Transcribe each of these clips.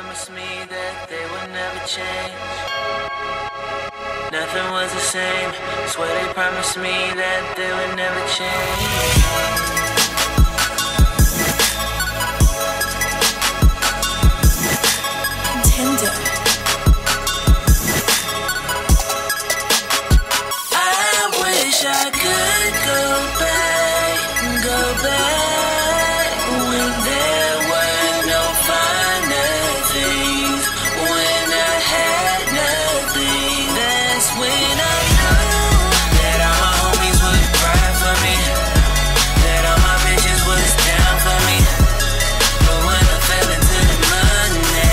promised me that they would never change. Nothing was the same. Swear they promised me that they would never change. I could go back when there were no finer things, when I had nothing. That's when I knew that all my homies would ride for me, that all my bitches was down for me. But when I fell into the money,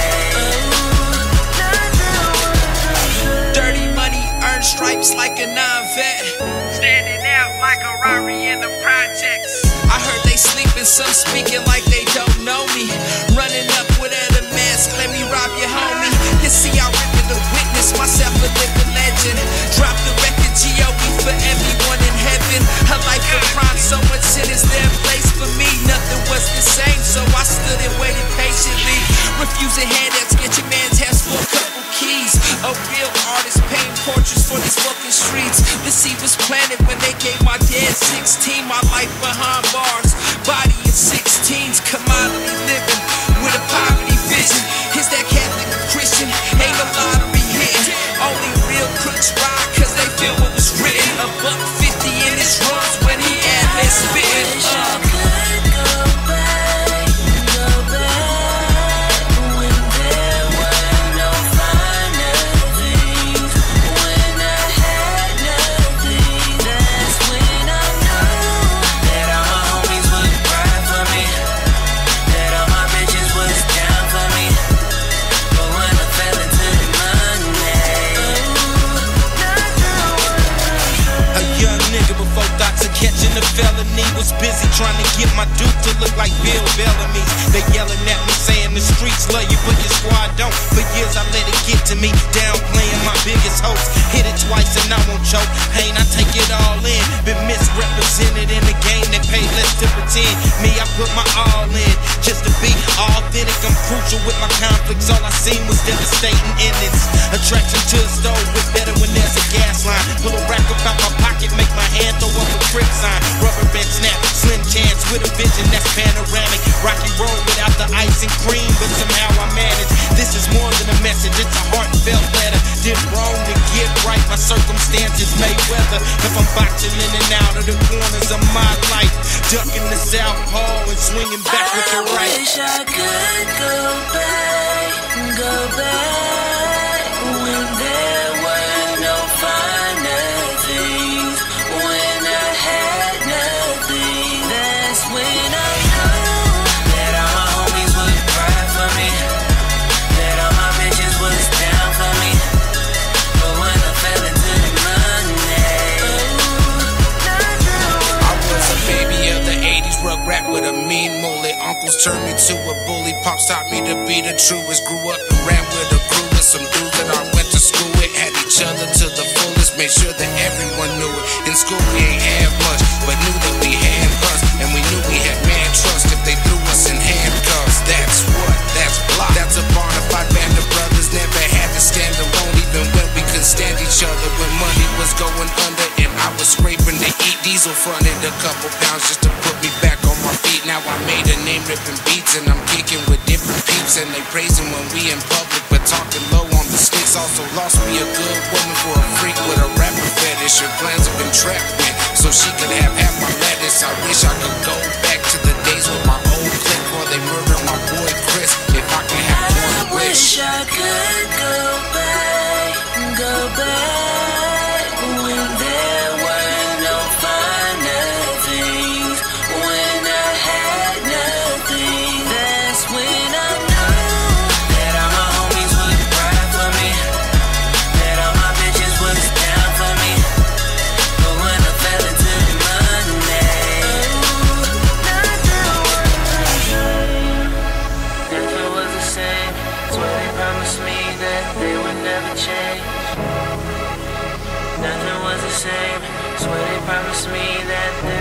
dirty money earned stripes like a non-vet, standing out like a Rari in the projects. I heard they sleeping, some speaking like they don't know me. Running up without a mask, let me rob your homie. You see I ripping the witness, myself a living legend. Drop the record, G.O.E. for everyone in heaven. A life of crime, so much sin is there a place for me. Nothing was the same, so I stood and waited patiently. Refusing handouts, get your man's hands for a couple keys. A real artist painting portraits for these fucking streets. The seed was planted when they gave my dad 16. My life behind bars, body in 16s. Commodity living with a poverty vision. Is that Catholic or Christian? Ain't no lottery hitting. Only real crooks ride cause they feel what was written. $1.50 in his drums when he ad-lib spitting. Catching a felony, was busy trying to get my dude to look like Bill Bellamy. They yelling at me saying the streets love you but your squad don't. For years I let it get to me, downplaying my biggest hopes. Hit it twice and I won't choke. Pain, I take it all in. Been misrepresented in the game, they pay less to pretend. Me, I put my all in, just to be authentic. I'm crucial with my conflicts, all I seen was devastating endings. Attraction to the stove was better when there's a gas line. Pull a rack up out my pocket, make my hand throw up a grip sign. Rubber band snap, slim chance with a vision that's panoramic. Rocky road without the ice and cream, but somehow I manage. This is more than a message, it's a heartfelt letter. Did wrong to get right, my circumstances may weather. If I'm boxing in and out of the corners of my life, ducking the southpaw and swinging back with the right. I wish I could go back when there were no finer things, when I had nothing. That's when I knew that all my homies would ride for me, that all my bitches was down for me. But when I fell into the money, I was a baby of the 80s, rugrat with a mean mullet. Uncles turned me to a bully, pops taught me to be the truest. Grew up and ran with a crew with some dudes that I went to school with. Had each other to the fullest, made sure that everyone knew it. In school we ain't had much, but knew that we had us. And we knew we had man trust if they threw us in handcuffs. That's what, that's block. That's a bona fide band of brothers. Never had to stand alone, even when we couldn't stand each other. When money was going under and I was scraping to eat. Diesel fronted a couple pounds just to put me back on my feet. Now I made a name ripping beats and I'm kicking with different peeps. And they praising when we in public, but talking low on the sticks. Also lost me a good woman for a freak with a rapper fetish. Her plans have been trapped with, so she could have half my lettuce. I wish I could go back to the days with my old clique before they murdered my boy Chris. If I could have one wish, I could go back when there were no finer things, when I had nothing. That's when I knew that all my homies would ride for me, that all my bitches was down for me. But when I fell into the money, nothing was the same. Swear they promised me that they would never change. Nothing was the same. Swear they promised me that they